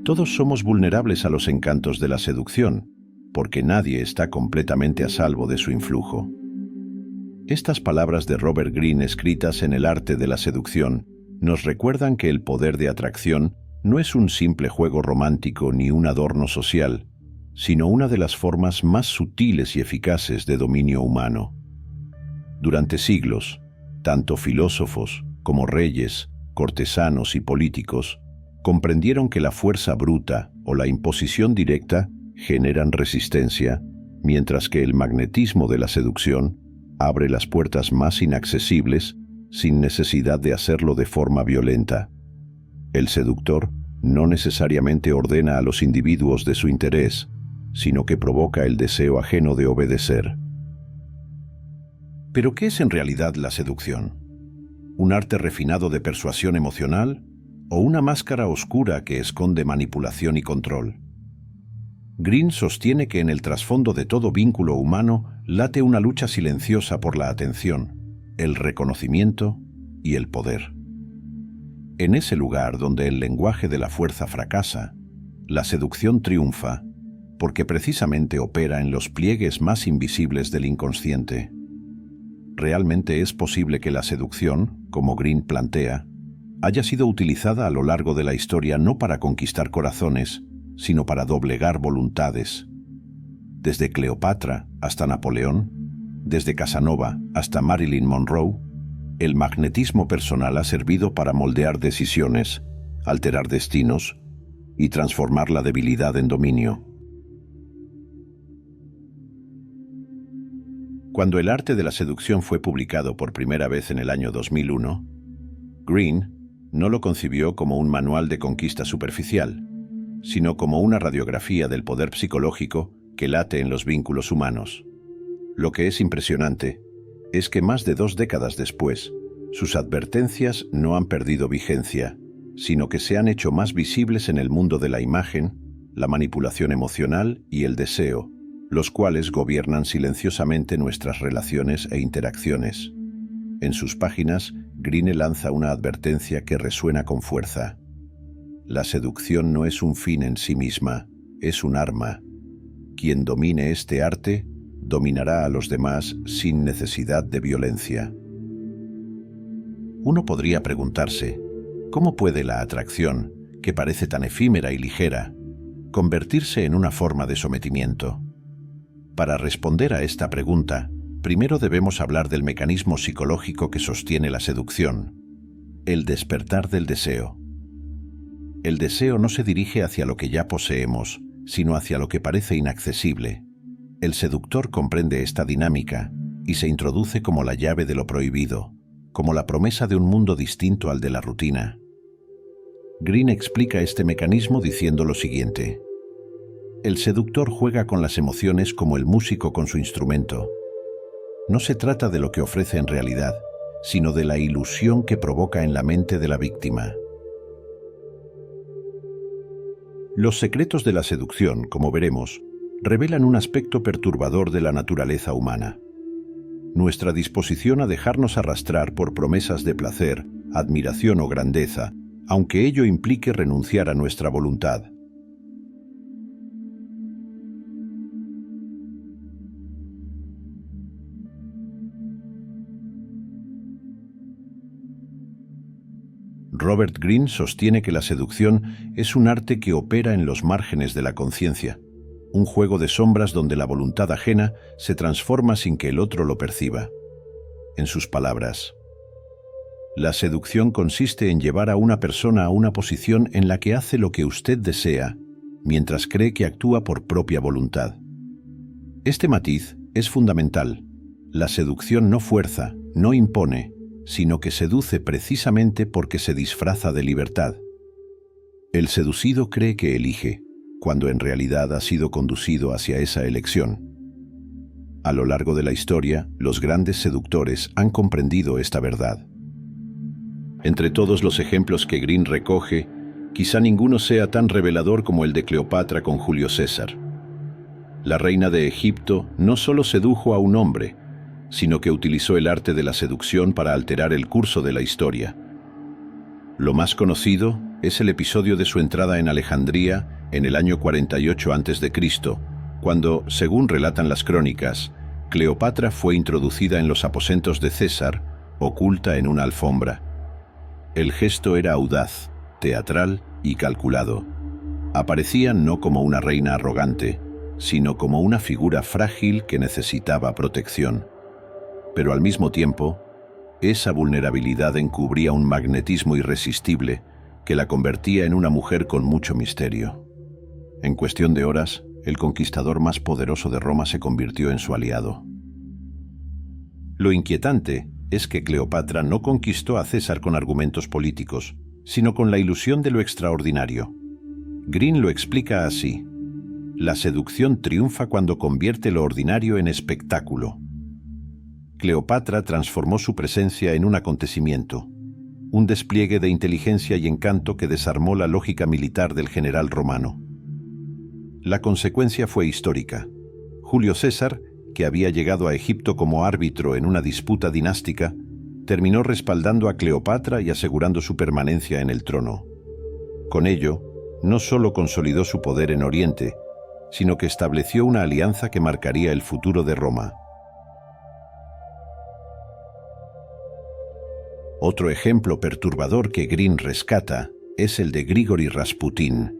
Todos somos vulnerables a los encantos de la seducción, porque nadie está completamente a salvo de su influjo. Estas palabras de Robert Greene, escritas en El arte de la seducción, nos recuerdan que el poder de atracción no es un simple juego romántico ni un adorno social, sino una de las formas más sutiles y eficaces de dominio humano. Durante siglos, tanto filósofos como reyes, cortesanos y políticos comprendieron que la fuerza bruta o la imposición directa generan resistencia, mientras que el magnetismo de la seducción abre las puertas más inaccesibles sin necesidad de hacerlo de forma violenta. El seductor no necesariamente ordena a los individuos de su interés, sino que provoca el deseo ajeno de obedecer. ¿Pero qué es en realidad la seducción? ¿Un arte refinado de persuasión emocional o una máscara oscura que esconde manipulación y control? Greene sostiene que en el trasfondo de todo vínculo humano late una lucha silenciosa por la atención, el reconocimiento y el poder. En ese lugar donde el lenguaje de la fuerza fracasa, la seducción triunfa, porque precisamente opera en los pliegues más invisibles del inconsciente. ¿Realmente es posible que la seducción, como Greene plantea, haya sido utilizada a lo largo de la historia no para conquistar corazones, sino para doblegar voluntades? Desde Cleopatra hasta Napoleón, desde Casanova hasta Marilyn Monroe, el magnetismo personal ha servido para moldear decisiones, alterar destinos y transformar la debilidad en dominio. Cuando El arte de la seducción fue publicado por primera vez en el año 2001, Greene no lo concibió como un manual de conquista superficial, sino como una radiografía del poder psicológico que late en los vínculos humanos. Lo que es impresionante es que más de 2 décadas después, sus advertencias no han perdido vigencia, sino que se han hecho más visibles en el mundo de la imagen, la manipulación emocional y el deseo, los cuales gobiernan silenciosamente nuestras relaciones e interacciones. En sus páginas, Greene lanza una advertencia que resuena con fuerza. La seducción no es un fin en sí misma, es un arma. Quien domine este arte, dominará a los demás sin necesidad de violencia. Uno podría preguntarse, ¿cómo puede la atracción, que parece tan efímera y ligera, convertirse en una forma de sometimiento? Para responder a esta pregunta, primero debemos hablar del mecanismo psicológico que sostiene la seducción, el despertar del deseo. El deseo no se dirige hacia lo que ya poseemos, sino hacia lo que parece inaccesible. El seductor comprende esta dinámica y se introduce como la llave de lo prohibido, como la promesa de un mundo distinto al de la rutina. Greene explica este mecanismo diciendo lo siguiente: el seductor juega con las emociones como el músico con su instrumento. No se trata de lo que ofrece en realidad, sino de la ilusión que provoca en la mente de la víctima. Los secretos de la seducción, como veremos, revelan un aspecto perturbador de la naturaleza humana. Nuestra disposición a dejarnos arrastrar por promesas de placer, admiración o grandeza, aunque ello implique renunciar a nuestra voluntad. Robert Greene sostiene que la seducción es un arte que opera en los márgenes de la conciencia, un juego de sombras donde la voluntad ajena se transforma sin que el otro lo perciba. En sus palabras, la seducción consiste en llevar a una persona a una posición en la que hace lo que usted desea, mientras cree que actúa por propia voluntad. Este matiz es fundamental. La seducción no fuerza, no impone, sino que seduce precisamente porque se disfraza de libertad. El seducido cree que elige, cuando en realidad ha sido conducido hacia esa elección. A lo largo de la historia, los grandes seductores han comprendido esta verdad. Entre todos los ejemplos que Greene recoge, quizá ninguno sea tan revelador como el de Cleopatra con Julio César. La reina de Egipto no solo sedujo a un hombre, sino que utilizó el arte de la seducción para alterar el curso de la historia. Lo más conocido Es el episodio de su entrada en Alejandría en el año 48 a.C., cuando, según relatan las crónicas, Cleopatra fue introducida en los aposentos de César, oculta en una alfombra. El gesto era audaz, teatral y calculado. Aparecía no como una reina arrogante, sino como una figura frágil que necesitaba protección. Pero al mismo tiempo, esa vulnerabilidad encubría un magnetismo irresistible que la convertía en una mujer con mucho misterio. En cuestión de horas, el conquistador más poderoso de Roma se convirtió en su aliado. Lo inquietante es que Cleopatra no conquistó a César con argumentos políticos, sino con la ilusión de lo extraordinario. Green lo explica así: la seducción triunfa cuando convierte lo ordinario en espectáculo. Cleopatra transformó su presencia en un acontecimiento, un despliegue de inteligencia y encanto que desarmó la lógica militar del general romano. La consecuencia fue histórica. Julio César, que había llegado a Egipto como árbitro en una disputa dinástica, terminó respaldando a Cleopatra y asegurando su permanencia en el trono. Con ello, no solo consolidó su poder en Oriente, sino que estableció una alianza que marcaría el futuro de Roma. Otro ejemplo perturbador que Green rescata es el de Grigori Rasputín,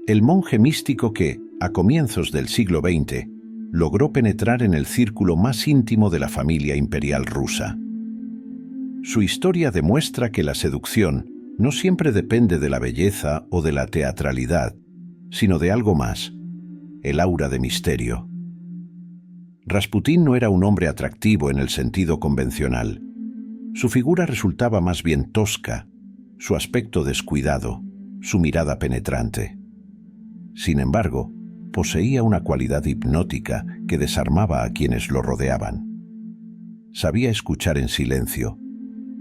el monje místico que, a comienzos del siglo XX, logró penetrar en el círculo más íntimo de la familia imperial rusa. Su historia demuestra que la seducción no siempre depende de la belleza o de la teatralidad, sino de algo más: el aura de misterio. Rasputín no era un hombre atractivo en el sentido convencional. Su figura resultaba más bien tosca, su aspecto descuidado, su mirada penetrante. Sin embargo, poseía una cualidad hipnótica que desarmaba a quienes lo rodeaban. Sabía escuchar en silencio,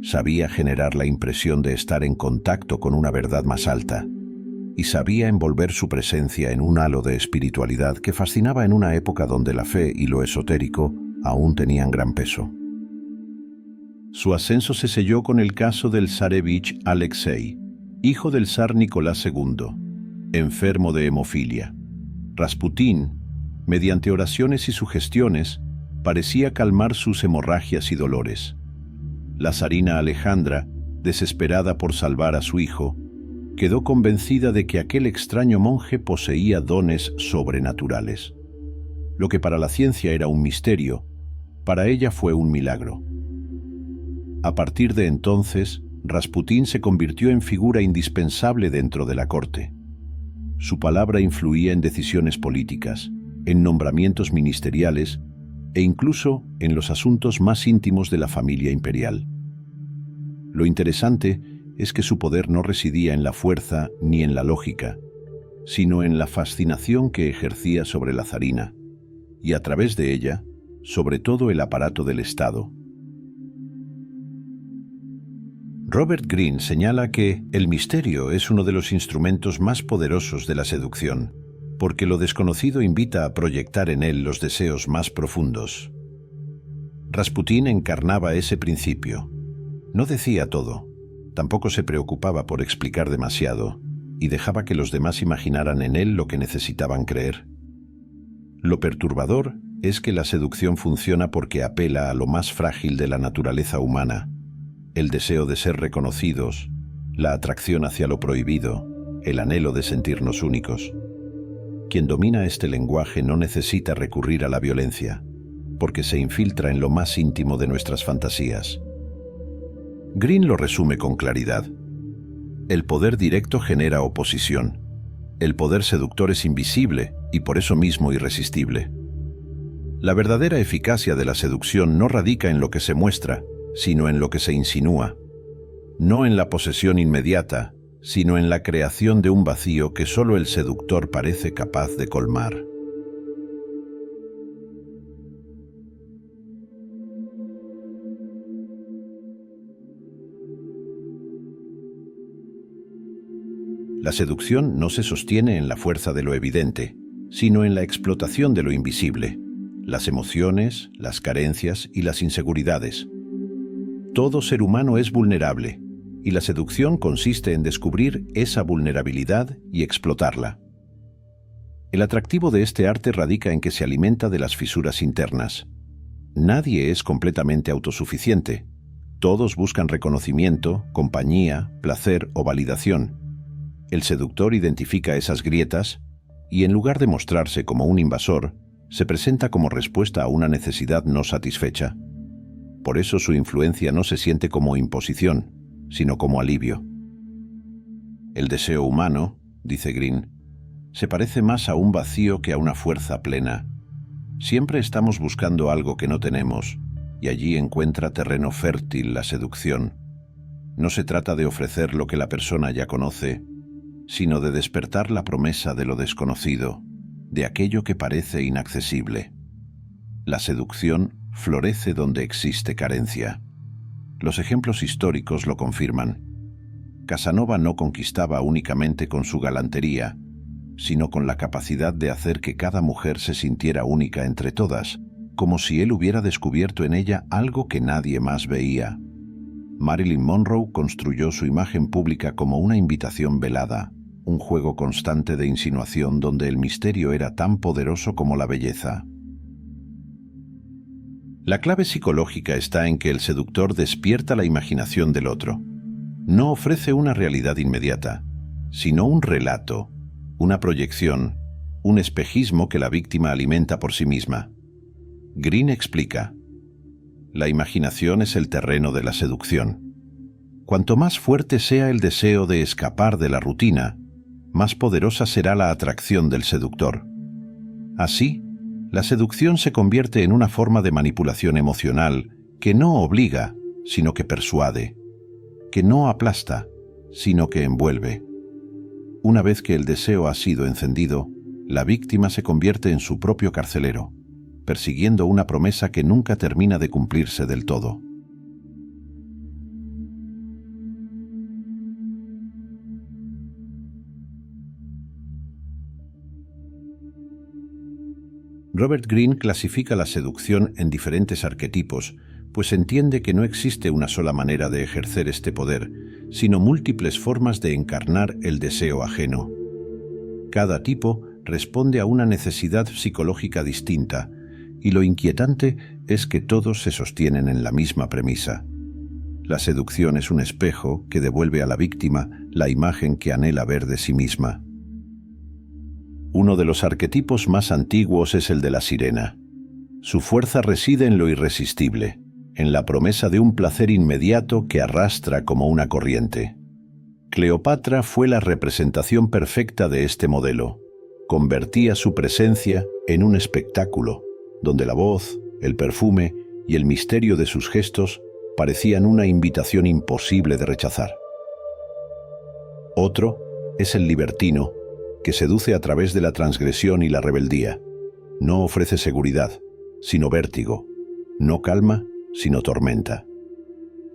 sabía generar la impresión de estar en contacto con una verdad más alta, y sabía envolver su presencia en un halo de espiritualidad que fascinaba en una época donde la fe y lo esotérico aún tenían gran peso. Su ascenso se selló con el caso del zarevich Alexei, hijo del zar Nicolás II, enfermo de hemofilia. Rasputín, mediante oraciones y sugestiones, parecía calmar sus hemorragias y dolores. La zarina Alejandra, desesperada por salvar a su hijo, quedó convencida de que aquel extraño monje poseía dones sobrenaturales. Lo que para la ciencia era un misterio, para ella fue un milagro. A partir de entonces, Rasputín se convirtió en figura indispensable dentro de la corte. Su palabra influía en decisiones políticas, en nombramientos ministeriales e incluso en los asuntos más íntimos de la familia imperial. Lo interesante es que su poder no residía en la fuerza ni en la lógica, sino en la fascinación que ejercía sobre la zarina, y a través de ella, sobre todo el aparato del Estado. Robert Greene señala que el misterio es uno de los instrumentos más poderosos de la seducción, porque lo desconocido invita a proyectar en él los deseos más profundos. Rasputín encarnaba ese principio. No decía todo, tampoco se preocupaba por explicar demasiado, y dejaba que los demás imaginaran en él lo que necesitaban creer. Lo perturbador es que la seducción funciona porque apela a lo más frágil de la naturaleza humana: el deseo de ser reconocidos, la atracción hacia lo prohibido, el anhelo de sentirnos únicos. Quien domina este lenguaje no necesita recurrir a la violencia, porque se infiltra en lo más íntimo de nuestras fantasías. Green lo resume con claridad: el poder directo genera oposición. El poder seductor es invisible y por eso mismo irresistible. La verdadera eficacia de la seducción no radica en lo que se muestra, sino en lo que se insinúa. No en la posesión inmediata, sino en la creación de un vacío que solo el seductor parece capaz de colmar. La seducción no se sostiene en la fuerza de lo evidente, sino en la explotación de lo invisible, las emociones, las carencias y las inseguridades. Todo ser humano es vulnerable, y la seducción consiste en descubrir esa vulnerabilidad y explotarla. El atractivo de este arte radica en que se alimenta de las fisuras internas. Nadie es completamente autosuficiente. Todos buscan reconocimiento, compañía, placer o validación. El seductor identifica esas grietas y, en lugar de mostrarse como un invasor, se presenta como respuesta a una necesidad no satisfecha. Por eso su influencia no se siente como imposición, sino como alivio. El deseo humano, dice Green, se parece más a un vacío que a una fuerza plena. Siempre estamos buscando algo que no tenemos, y allí encuentra terreno fértil la seducción. No se trata de ofrecer lo que la persona ya conoce, sino de despertar la promesa de lo desconocido, de aquello que parece inaccesible. La seducción florece donde existe carencia. Los ejemplos históricos lo confirman. Casanova no conquistaba únicamente con su galantería, sino con la capacidad de hacer que cada mujer se sintiera única entre todas, como si él hubiera descubierto en ella algo que nadie más veía. Marilyn Monroe construyó su imagen pública como una invitación velada, un juego constante de insinuación donde el misterio era tan poderoso como la belleza. La clave psicológica está en que el seductor despierta la imaginación del otro. No ofrece una realidad inmediata, sino un relato, una proyección, un espejismo que la víctima alimenta por sí misma. Green explica: la imaginación es el terreno de la seducción. Cuanto más fuerte sea el deseo de escapar de la rutina, más poderosa será la atracción del seductor. Así, la seducción se convierte en una forma de manipulación emocional que no obliga, sino que persuade, que no aplasta, sino que envuelve. Una vez que el deseo ha sido encendido, la víctima se convierte en su propio carcelero, persiguiendo una promesa que nunca termina de cumplirse del todo. Robert Greene clasifica la seducción en diferentes arquetipos, pues entiende que no existe una sola manera de ejercer este poder, sino múltiples formas de encarnar el deseo ajeno. Cada tipo responde a una necesidad psicológica distinta, y lo inquietante es que todos se sostienen en la misma premisa. La seducción es un espejo que devuelve a la víctima la imagen que anhela ver de sí misma. Uno de los arquetipos más antiguos es el de la sirena. Su fuerza reside en lo irresistible, en la promesa de un placer inmediato que arrastra como una corriente. Cleopatra fue la representación perfecta de este modelo. Convertía su presencia en un espectáculo, donde la voz, el perfume y el misterio de sus gestos parecían una invitación imposible de rechazar. Otro es el libertino, que seduce a través de la transgresión y la rebeldía. No ofrece seguridad, sino vértigo. No calma, sino tormenta.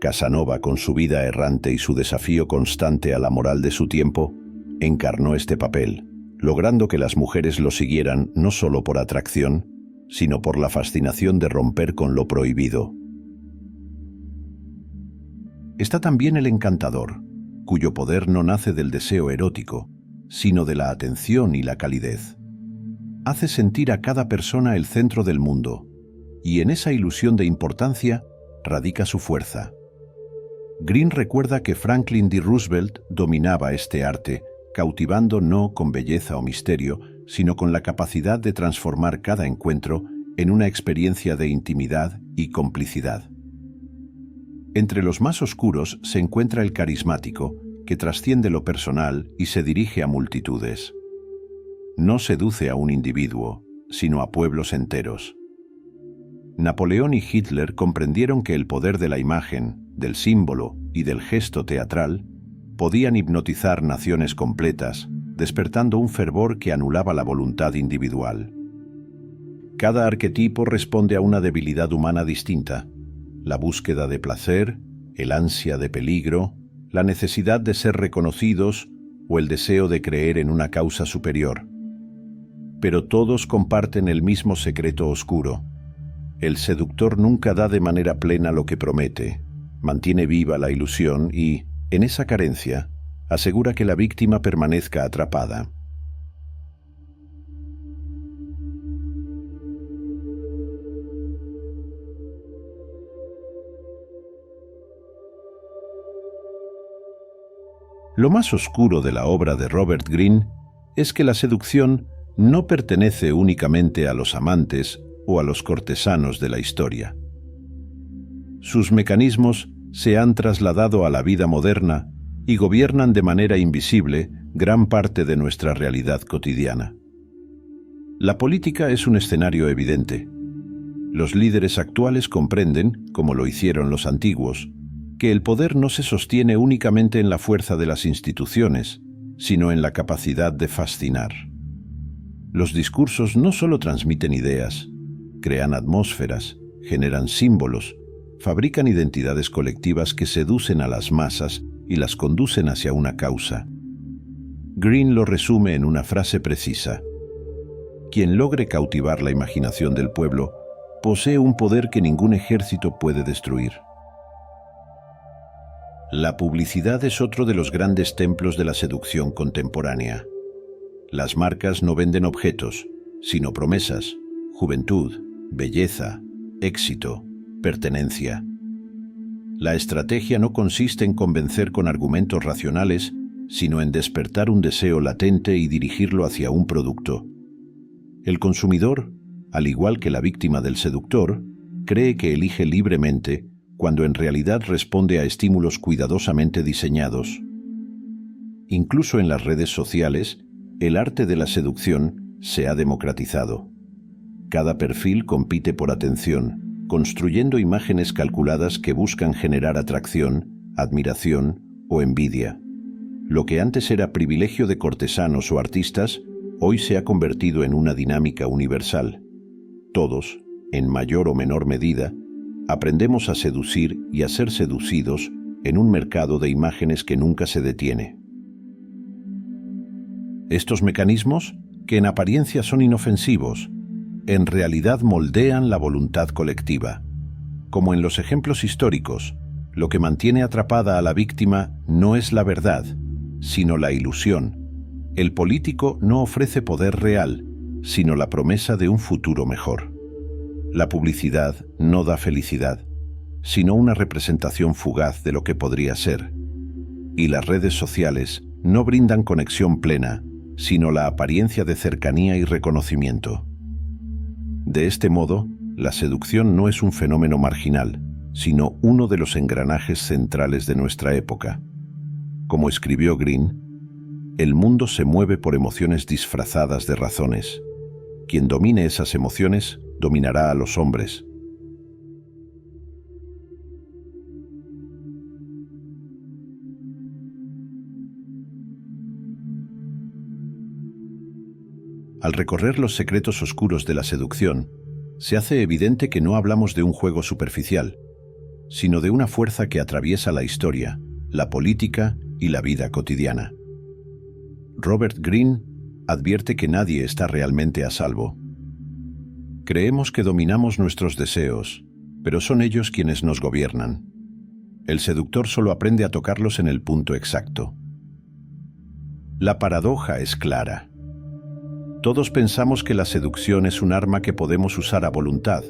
Casanova, con su vida errante y su desafío constante a la moral de su tiempo, encarnó este papel, logrando que las mujeres lo siguieran no solo por atracción, sino por la fascinación de romper con lo prohibido. Está también el encantador, cuyo poder no nace del deseo erótico, sino de la atención y la calidez. Hace sentir a cada persona el centro del mundo, y en esa ilusión de importancia radica su fuerza. Green recuerda que Franklin D. Roosevelt dominaba este arte, cautivando no con belleza o misterio, sino con la capacidad de transformar cada encuentro en una experiencia de intimidad y complicidad. Entre los más oscuros se encuentra el carismático, que trasciende lo personal y se dirige a multitudes. No seduce a un individuo, sino a pueblos enteros. Napoleón y Hitler comprendieron que el poder de la imagen, del símbolo y del gesto teatral podían hipnotizar naciones completas, despertando un fervor que anulaba la voluntad individual. Cada arquetipo responde a una debilidad humana distinta: la búsqueda de placer, el ansia de peligro, la necesidad de ser reconocidos o el deseo de creer en una causa superior. Pero todos comparten el mismo secreto oscuro. El seductor nunca da de manera plena lo que promete, mantiene viva la ilusión y, En esa carencia, asegura que la víctima permanezca atrapada. Lo más oscuro de la obra de Robert Greene es que la seducción no pertenece únicamente a los amantes o a los cortesanos de la historia. Sus mecanismos se han trasladado a la vida moderna y gobiernan de manera invisible gran parte de nuestra realidad cotidiana. La política es un escenario evidente. Los líderes actuales comprenden, como lo hicieron los antiguos, que el poder no se sostiene únicamente en la fuerza de las instituciones, sino en la capacidad de fascinar. Los discursos no solo transmiten ideas, crean atmósferas, generan símbolos, fabrican identidades colectivas que seducen a las masas y las conducen hacia una causa. Greene lo resume en una frase precisa: quien logre cautivar la imaginación del pueblo posee un poder que ningún ejército puede destruir. La publicidad es otro de los grandes templos de la seducción contemporánea. Las marcas no venden objetos, sino promesas, juventud, belleza, éxito, pertenencia. La estrategia no consiste en convencer con argumentos racionales, sino en despertar un deseo latente y dirigirlo hacia un producto. El consumidor, al igual que la víctima del seductor, cree que elige libremente, cuando en realidad responde a estímulos cuidadosamente diseñados. Incluso en las redes sociales, el arte de la seducción se ha democratizado. Cada perfil compite por atención, construyendo imágenes calculadas que buscan generar atracción, admiración o envidia. Lo que antes era privilegio de cortesanos o artistas, hoy se ha convertido en una dinámica universal. Todos, en mayor o menor medida, aprendemos a seducir y a ser seducidos en un mercado de imágenes que nunca se detiene. Estos mecanismos, que en apariencia son inofensivos, en realidad moldean la voluntad colectiva. Como en los ejemplos históricos, lo que mantiene atrapada a la víctima no es la verdad, sino la ilusión. El político no ofrece poder real, sino la promesa de un futuro mejor. La publicidad no da felicidad, sino una representación fugaz de lo que podría ser. Y las redes sociales no brindan conexión plena, sino la apariencia de cercanía y reconocimiento. De este modo, la seducción no es un fenómeno marginal, sino uno de los engranajes centrales de nuestra época. Como escribió Greene, el mundo se mueve por emociones disfrazadas de razones. Quien domine esas emociones dominará a los hombres. Al recorrer los secretos oscuros de la seducción, se hace evidente que no hablamos de un juego superficial, sino de una fuerza que atraviesa la historia, la política y la vida cotidiana. Robert Greene advierte que nadie está realmente a salvo. Creemos que dominamos nuestros deseos, pero son ellos quienes nos gobiernan. El seductor solo aprende a tocarlos en el punto exacto. La paradoja es clara. Todos pensamos que la seducción es un arma que podemos usar a voluntad,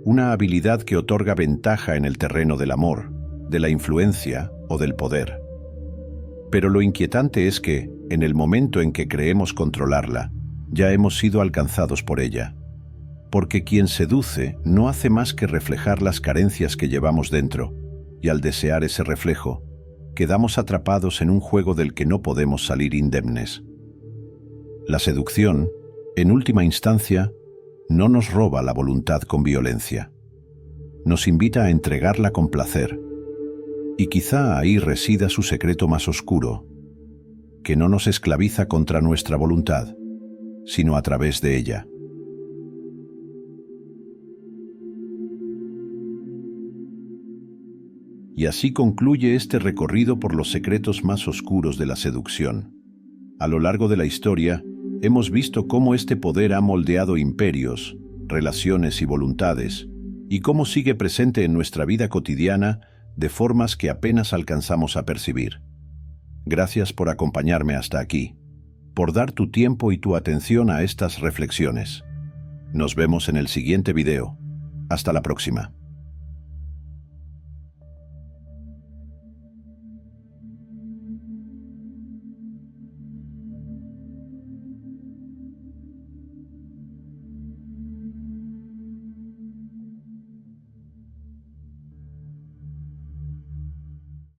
una habilidad que otorga ventaja en el terreno del amor, de la influencia o del poder. Pero lo inquietante es que, en el momento en que creemos controlarla, ya hemos sido alcanzados por ella. Porque quien seduce no hace más que reflejar las carencias que llevamos dentro, y al desear ese reflejo, quedamos atrapados en un juego del que no podemos salir indemnes. La seducción, en última instancia, no nos roba la voluntad con violencia. Nos invita a entregarla con placer, y quizá ahí resida su secreto más oscuro, que no nos esclaviza contra nuestra voluntad, sino a través de ella. Y así concluye este recorrido por los secretos más oscuros de la seducción. A lo largo de la historia, hemos visto cómo este poder ha moldeado imperios, relaciones y voluntades, y cómo sigue presente en nuestra vida cotidiana de formas que apenas alcanzamos a percibir. Gracias por acompañarme hasta aquí, por dar tu tiempo y tu atención a estas reflexiones. Nos vemos en el siguiente video. Hasta la próxima.